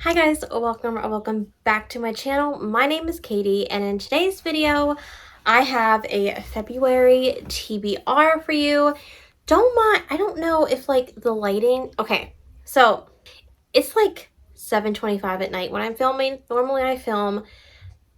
Hi guys, welcome or welcome back to my channel. My name is Katie, and in today's video I have a February TBR for you. I don't know if like the lighting, okay, so it's like 7:25 at night when I'm filming. Normally I film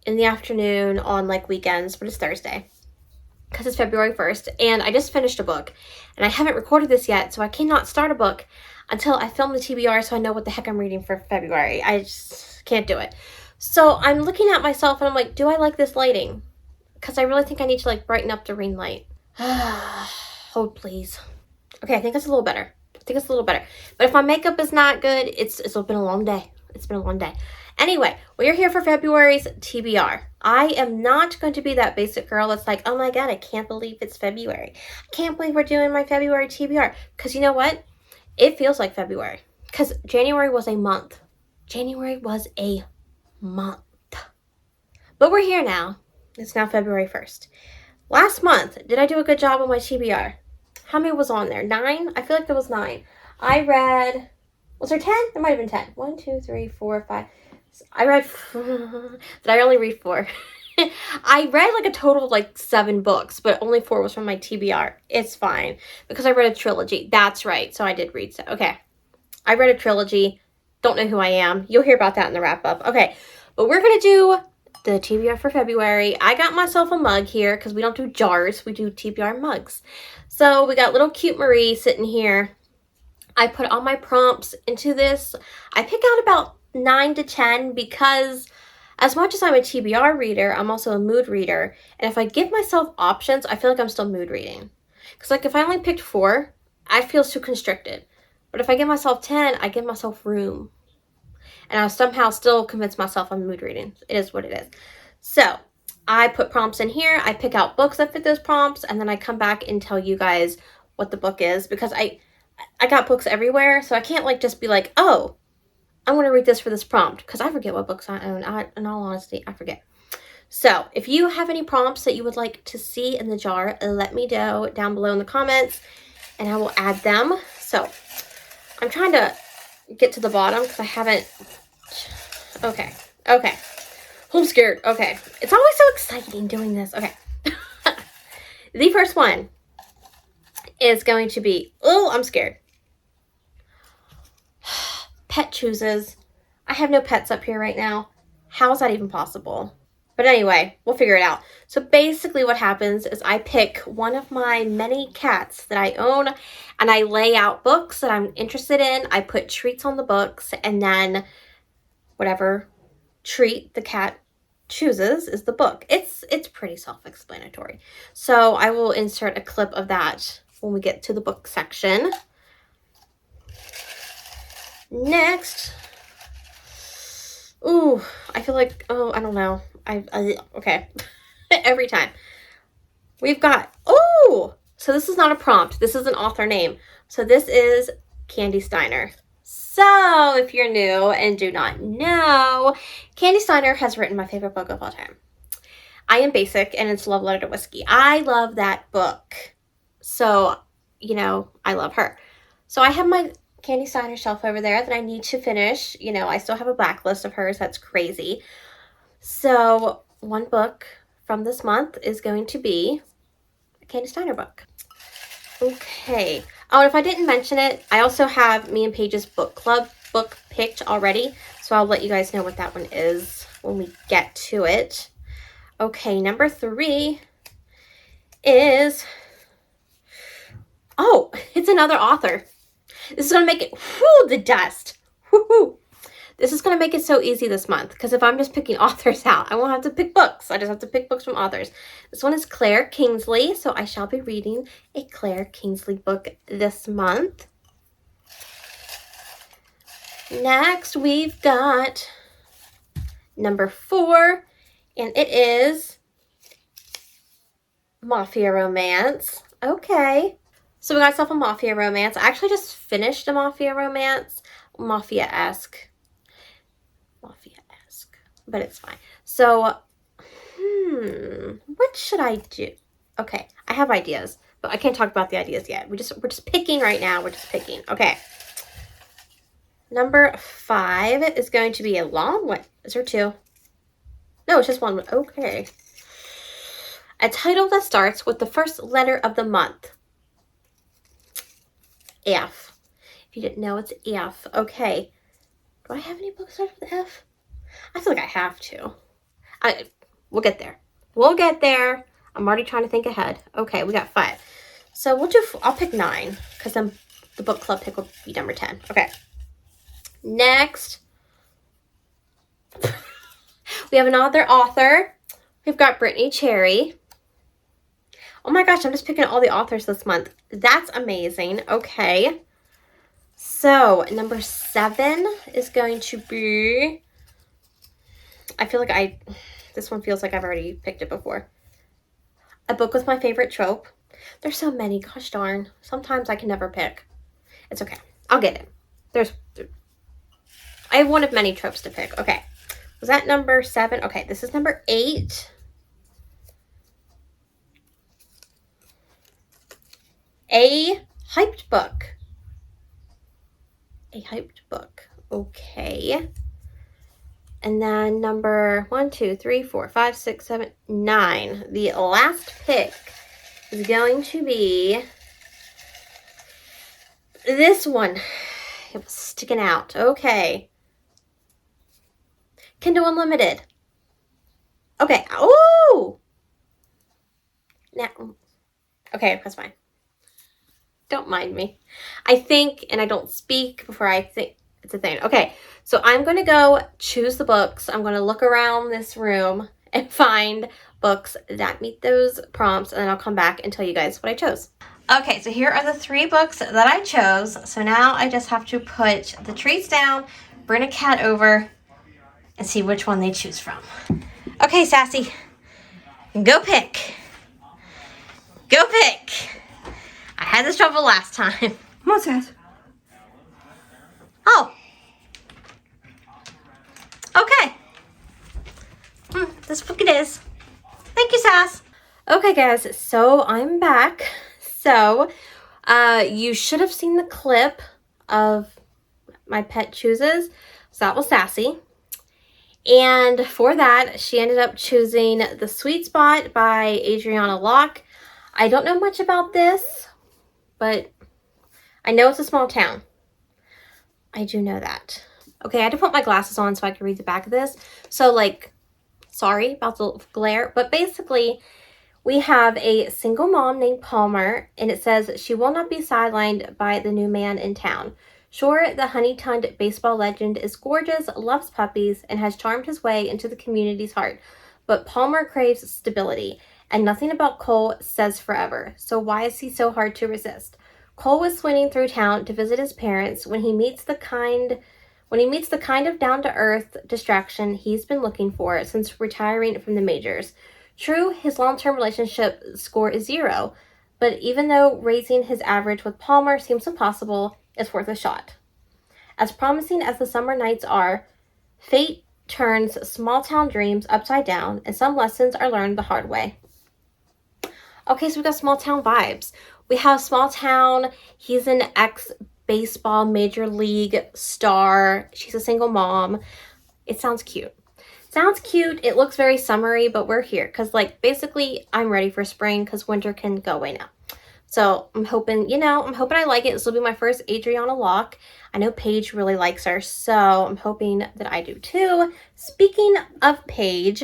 in the afternoon on like weekends, but it's Thursday because it's February 1st, and I just finished a book and I haven't recorded this yet, so I cannot start a book until I film the TBR so I know what the heck I'm reading for February. I just can't do it. So I'm looking at myself and I'm like, do I like this lighting? Because I really think I need to like brighten up the ring light. Hold please. Okay, I think it's a little better. But if my makeup is not good, it's been a long day. It's been a long day. Anyway, we are here for February's TBR. I am not going to be that basic girl that's like, oh my god, I can't believe it's February. I can't believe we're doing my February TBR. Because you know what? It feels like February. Because January was a month. January was a month. But we're here now. It's now February 1st. Last month, did I do a good job on my TBR? How many was on there? 9? I feel like there was 9. I read, was there 10? There might have been 10. 1, 2, 3, 4, 5. I read, did I only read 4? I read like a total of like 7 books, but only 4 was from my TBR. It's fine because I read a trilogy. That's right. So I did read. Okay. I read a trilogy. Don't know who I am. You'll hear about that in the wrap up. Okay. But we're going to do the TBR for February. I got myself a mug here because we don't do jars. We do TBR mugs. So we got little cute Marie sitting here. I put all my prompts into this. I pick out about 9 to 10 because as much as I'm a TBR reader, I'm also a mood reader. And if I give myself options, I feel like I'm still mood reading. Because like if I only picked 4, I feel too constricted. But if I give myself 10, I give myself room. And I'll somehow still convince myself I'm mood reading. It is what it is. So I put prompts in here. I pick out books that fit those prompts. And then I come back and tell you guys what the book is. Because I got books everywhere. So I can't like just be like, oh, I'm going to read this for this prompt. Because I forget what books I own. In all honesty, I forget. So if you have any prompts that you would like to see in the jar, let me know down below in the comments. And I will add them. So I'm trying to get to the bottom because I haven't. Okay. I'm scared. Okay. It's always so exciting doing this. Okay. The first one is going to be, oh, I'm scared. Pet chooses. I have no pets up here right now. How is that even possible? But anyway, we'll figure it out. So basically what happens is I pick one of my many cats that I own and I lay out books that I'm interested in. I put treats on the books and then whatever treat the cat chooses is the book. It's pretty self-explanatory. So I will insert a clip of that when we get to the book section. Next. Ooh, I feel like, oh, I don't know. Okay. Every time. We've got, oh, so this is not a prompt. This is an author name. So this is Candy Steiner. So if you're new and do not know, Candy Steiner has written my favorite book of all time. I Am Basic, and it's Love Letter to Whiskey. I love that book. So, you know, I love her. So I have my Candy Steiner shelf over there that I need to finish. You know, I still have a backlist of hers. That's crazy. So one book from this month is going to be a Candy Steiner book. Okay. Oh, and if I didn't mention it, I also have me and Paige's book club book picked already. So I'll let you guys know what that one is when we get to it. Okay, number 3 is, oh, it's another author. This is going to make it, whoo, the dust. Whoo. This is going to make it so easy this month because if I'm just picking authors out, I won't have to pick books. I just have to pick books from authors. This one is Claire Kingsley, so I shall be reading a Claire Kingsley book this month. Next, we've got number 4, and it is Mafia Romance. Okay. So we got ourselves a Mafia Romance. I actually just finished a Mafia Romance. Mafia-esque, but it's fine. So, what should I do? Okay, I have ideas, but I can't talk about the ideas yet. We're just picking right now. We're just picking. Okay. Number 5 is going to be a long one. Is there 2? No, it's just 1. Okay. A title that starts with the first letter of the month. F. If you didn't know, it's F. Okay. Do I have any books started with F? I feel like I have to. We'll get there. We'll get there. I'm already trying to think ahead. Okay, we got 5. So we'll do, I'll pick 9 because then the book club pick will be number 10. Okay. Next, we have another author. We've got Brittany Cherry. Oh my gosh, I'm just picking all the authors this month. That's amazing. Okay. So number 7 is going to be, I feel like this one feels like I've already picked it before. A book with my favorite trope. There's so many, gosh darn. Sometimes I can never pick. It's okay. I'll get it. I have one of many tropes to pick. Okay. Was that number 7? Okay, this is number 8. A hyped book. A hyped book. Okay. And then number 1, 2, 3, 4, 5, 6, 7, 9. The last pick is going to be this one. It was sticking out. Okay. Kindle Unlimited. Okay. Oh! Now. Okay, that's fine. Don't mind me. I think, and I don't speak before I think. It's a thing. Okay, so I'm going to go choose the books. I'm going to look around this room and find books that meet those prompts, and then I'll come back and tell you guys what I chose. Okay, so here are the 3 books that I chose. So now I just have to put the treats down, bring a cat over, and see which one they choose from. Okay, Sassy, go pick. Go pick. I had this trouble last time. Come on, Sass. Oh. Okay. This book it is. Thank you, Sass. Okay, guys, so I'm back. So, you should have seen the clip of my pet chooses. So that was Sassy. And for that, she ended up choosing The Sweet Spot by Adriana Locke. I don't know much about this, but I know it's a small town. I do know that. Okay, I had to put my glasses on so I could read the back of this. So, like, sorry about the glare, but basically, we have a single mom named Palmer, and it says she will not be sidelined by the new man in town. Sure, the honey-tongued baseball legend is gorgeous, loves puppies, and has charmed his way into the community's heart, but Palmer craves stability, and nothing about Cole says forever, so why is he so hard to resist? Cole was swinging through town to visit his parents when he meets the kind of down-to-earth distraction he's been looking for since retiring from the majors. True, his long-term relationship score is 0, but even though raising his average with Palmer seems impossible, it's worth a shot. As promising as the summer nights are, fate turns small-town dreams upside down, and some lessons are learned the hard way. Okay, so we got small-town vibes. We have small-town, he's an ex-baseball major league star. She's a single mom. It sounds cute. Sounds cute. It looks very summery, but we're here because, like, basically I'm ready for spring because winter can go away now. So I'm hoping I like it. This will be my first Adriana Locke. I know Paige really likes her, so I'm hoping that I do too. Speaking of Paige,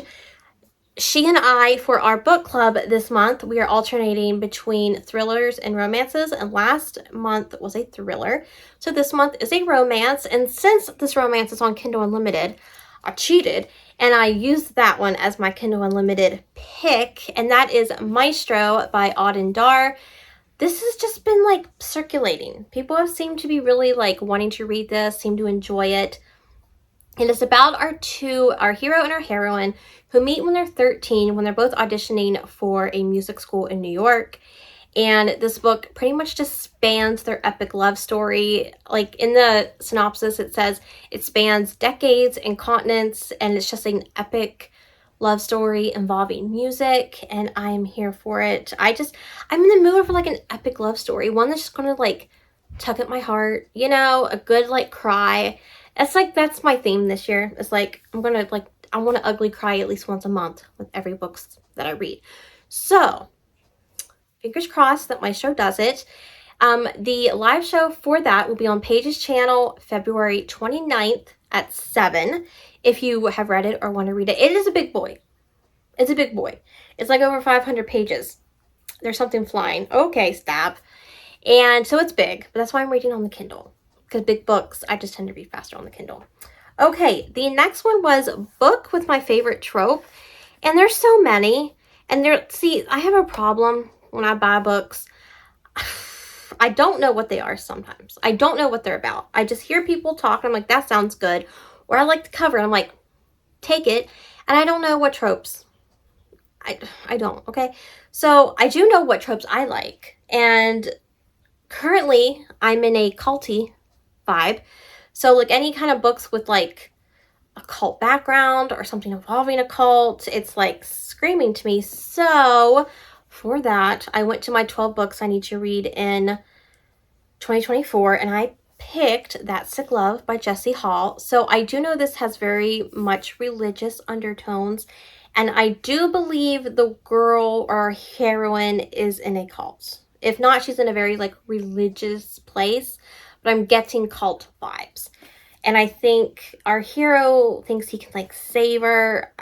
she and I, for our book club this month, we are alternating between thrillers and romances, and last month was a thriller. So this month is a romance, and since this romance is on Kindle Unlimited, I cheated, and I used that one as my Kindle Unlimited pick, and that is Maestro by Auden Dar. This has just been, like, circulating. People have seemed to be really, like, wanting to read this, seem to enjoy it. And it's about our hero and our heroine who meet when they're 13, when they're both auditioning for a music school in New York. And this book pretty much just spans their epic love story. Like, in the synopsis, it says it spans decades and continents, and it's just an epic love story involving music, and I'm here for it. I'm in the mood for, like, an epic love story, one that's just gonna, like, tug at my heart, you know, a good like cry. It's like that's my theme this year. It's like I want to ugly cry at least once a month with every book that I read. So fingers crossed that my show does it. The live show for that will be on Paige's channel February 29th at 7. If you have read it or want to read it, it is a big boy. It's a big boy. It's like over 500 pages. There's something flying. Okay, stab. And so it's big, but that's why I'm reading on the Kindle. Because big books, I just tend to read faster on the Kindle. Okay, the next one was book with my favorite trope. And there's so many. And see, I have a problem when I buy books. I don't know what they are sometimes. I don't know what they're about. I just hear people talk and I'm like, that sounds good. Or I like the cover and I'm like, take it. And I don't know what tropes. I don't, okay? So I do know what tropes I like. And currently I'm in a culty vibe. So like any kind of books with like a cult background or something involving a cult, it's like screaming to me. So for that, I went to my 12 books I need to read in 2024 and I picked That Sick Love by Jessie Hall. So I do know this has very much religious undertones, and I do believe the girl or heroine is in a cult. If not, she's in a very like religious place, but I'm getting cult vibes. And I think our hero thinks he can like save her.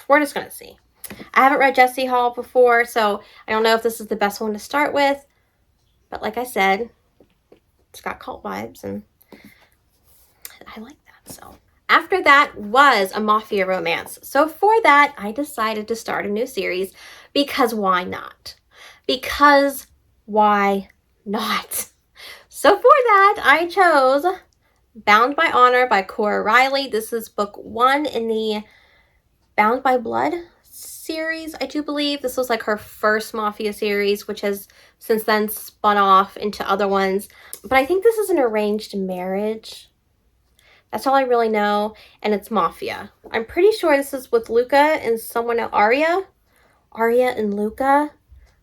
We're just gonna see. I haven't read Jessie Hall before, so I don't know if this is the best one to start with. But like I said, it's got cult vibes and I like that. So after that was a mafia romance. So for that, I decided to start a new series because why not? Because why not? So for that, I chose Bound by Honor by Cora Riley. This is book 1 in the Bound by Blood series, I do believe. This was like her first mafia series, which has since then spun off into other ones. But I think this is an arranged marriage. That's all I really know. And it's mafia. I'm pretty sure this is with Luca and someone else. Arya and Luca,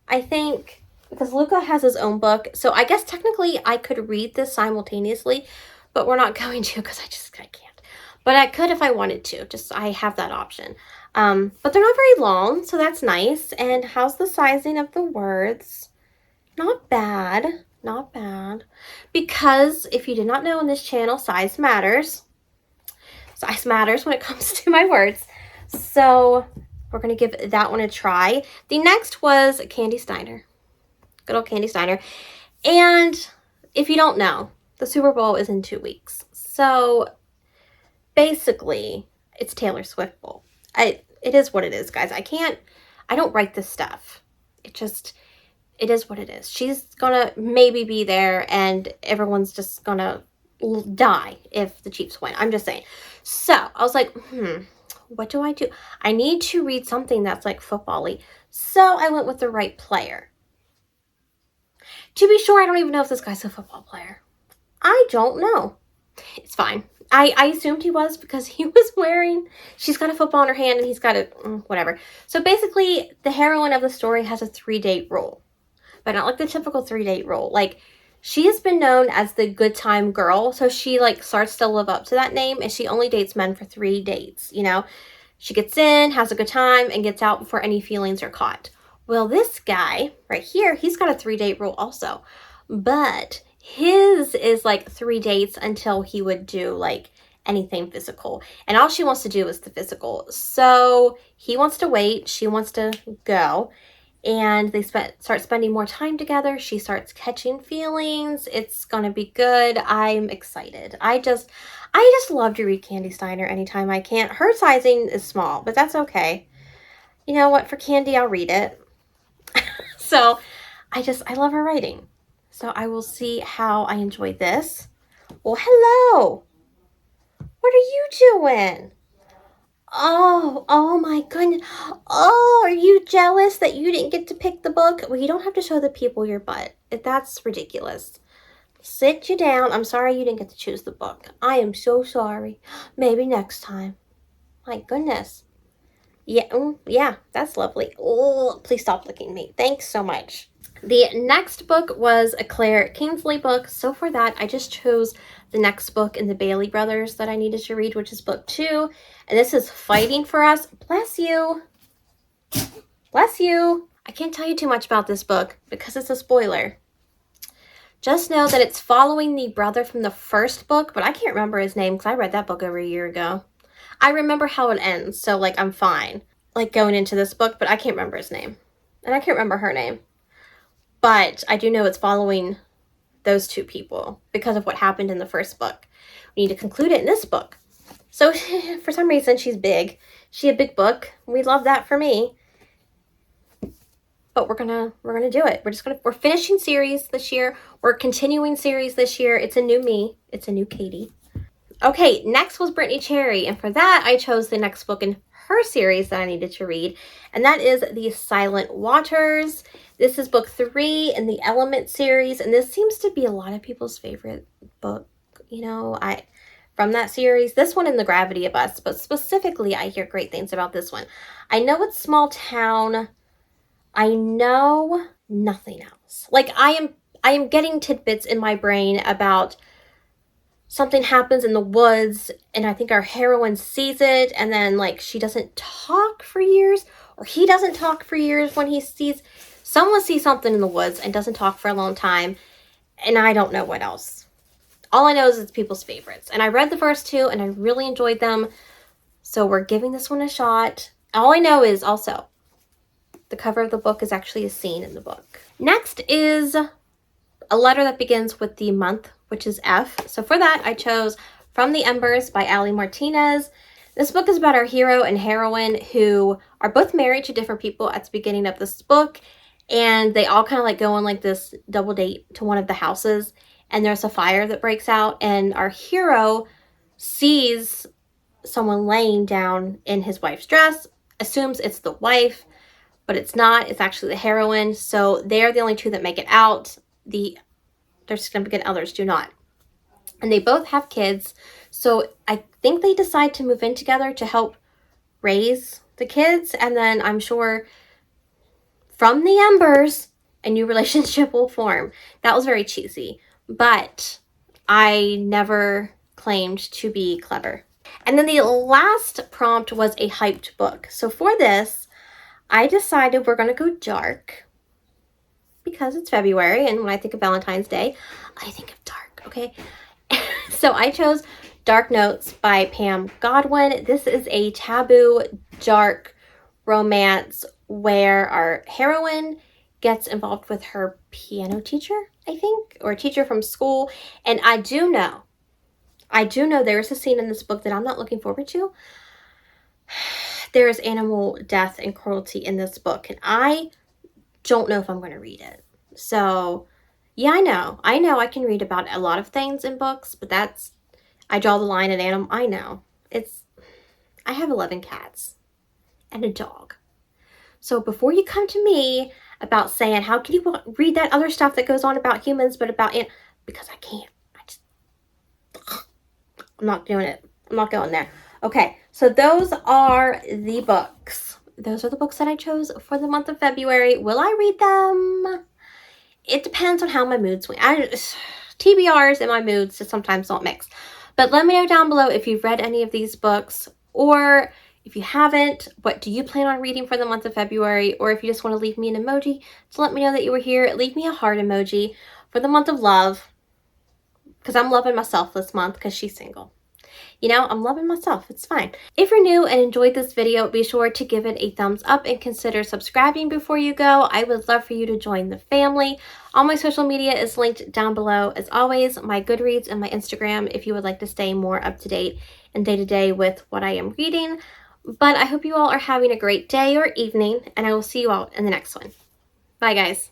I think. Because Luca has his own book. So I guess technically I could read this simultaneously. But we're not going to because I can't. But I could if I wanted to. Just I have that option. But they're not very long, so that's nice. And how's the sizing of the words? Not bad. Not bad. Because if you did not know on this channel, size matters. Size matters when it comes to my words. So we're going to give that one a try. The next was Candy Steiner. Good old Candy Steiner. And if you don't know, the Super Bowl is in 2 weeks. So basically, it's Taylor Swift Bowl. It is what it is, guys. I don't write this stuff. It is what it is. She's gonna maybe be there and everyone's just gonna die if the Chiefs win. I'm just saying. So I was like, what do? I need to read something that's like football-y. So I went with the right player. To be sure, I don't even know if this guy's a football player. I don't know. It's fine. I assumed he was because he was wearing, she's got a football in her hand and he's got a, whatever. So basically, the heroine of the story has a 3-date rule. But not like the typical 3-date rule. Like, she has been known as the good time girl. So she like starts to live up to that name and she only dates men for 3 dates, you know. She gets in, has a good time, and gets out before any feelings are caught. Well, this guy right here, he's got a 3-date rule also. But his is like 3 dates until he would do like anything physical. And all she wants to do is the physical. So he wants to wait. She wants to go. And they start spending more time together. She starts catching feelings. It's going to be good. I'm excited. I just love to read Candy Steiner anytime I can. Her sizing is small, but that's okay. You know what? For Candy, I'll read it. So I love her writing. So I will see how I enjoy this. Well, hello. What are you doing? Oh my goodness. Oh, are you jealous that you didn't get to pick the book? Well, you don't have to show the people your butt. That's ridiculous. Sit you down. I'm sorry you didn't get to choose the book. I am so sorry. Maybe next time. My goodness. Yeah, yeah, that's lovely. Oh, please stop licking me. Thanks so much. The next book was a Claire Kingsley book. So for that, I just chose the next book in the Bailey Brothers that I needed to read, which is book 2. And this is Fighting for Us. Bless you. Bless you. I can't tell you too much about this book because it's a spoiler. Just know that it's following the brother from the first book, but I can't remember his name because I read that book over a year ago. I remember how it ends, so like I'm fine. Like going into this book, but I can't remember his name. And I can't remember her name. But I do know it's following those two people because of what happened in the first book. We need to conclude it in this book. So for some reason, she's big. She a big book. We love that for me. But we're gonna do it. We're finishing series this year. We're continuing series this year. It's a new me. It's a new Katie. Okay, next was Brittany Cherry, and for that I chose the next book in her series that I needed to read, and that is The Silent Waters. This is book 3 in the Element series, and this seems to be a lot of people's favorite book, you know, from that series. This one and The Gravity of Us, but specifically I hear great things about this one. I know it's small town. I know nothing else. Like I am getting tidbits in my brain about something happens in the woods, and I think our heroine sees it, and then like she doesn't talk for years, or he doesn't talk for years when he sees someone sees something in the woods and doesn't talk for a long time, and I don't know what else. All I know is it's people's favorites, and I read the first 2 and I really enjoyed them, so we're giving this one a shot. All I know is also the cover of the book is actually a scene in the book. Next is a letter that begins with the month, which is F. So for that, I chose From the Embers by Ali Martinez. This book is about our hero and heroine who are both married to different people at the beginning of this book. And they all kind of like go on like this double date to one of the houses. And there's a fire that breaks out. And our hero sees someone laying down in his wife's dress, assumes it's the wife, but it's not. It's actually the heroine. So they're the only 2 that make it out. Their significant others do not. And they both have kids. So I think they decide to move in together to help raise the kids. And then I'm sure from the embers, a new relationship will form. That was very cheesy. But I never claimed to be clever. And then the last prompt was a hyped book. So for this, I decided we're going to go dark because it's February, and when I think of Valentine's Day, I think of dark, okay? So I chose Dark Notes by Pam Godwin. This is a taboo, dark romance where our heroine gets involved with her piano teacher, I think, or a teacher from school. And I do know there's a scene in this book that I'm not looking forward to. There is animal death and cruelty in this book, and I don't know if I'm going to read it. So yeah, I know I can read about a lot of things in books, but I draw the line at animal. I know I have 11 cats and a dog. So before you come to me about saying, how can you read that other stuff that goes on about humans, but about because I can't. I'm not doing it. I'm not going there. Okay, so those are the books. Those are the books that I chose for the month of February. Will I read them? It depends on how my mood swings. TBRs and my moods just sometimes don't mix. But let me know down below if you've read any of these books, or if you haven't, what do you plan on reading for the month of February? Or if you just want to leave me an emoji to let me know that you were here, leave me a heart emoji for the month of love. Because I'm loving myself this month because she's single. You know, I'm loving myself. It's fine. If you're new and enjoyed this video, be sure to give it a thumbs up and consider subscribing before you go. I would love for you to join the family. All my social media is linked down below. As always, my Goodreads and my Instagram if you would like to stay more up to date and day to day with what I am reading. But I hope you all are having a great day or evening, and I will see you all in the next one. Bye, guys.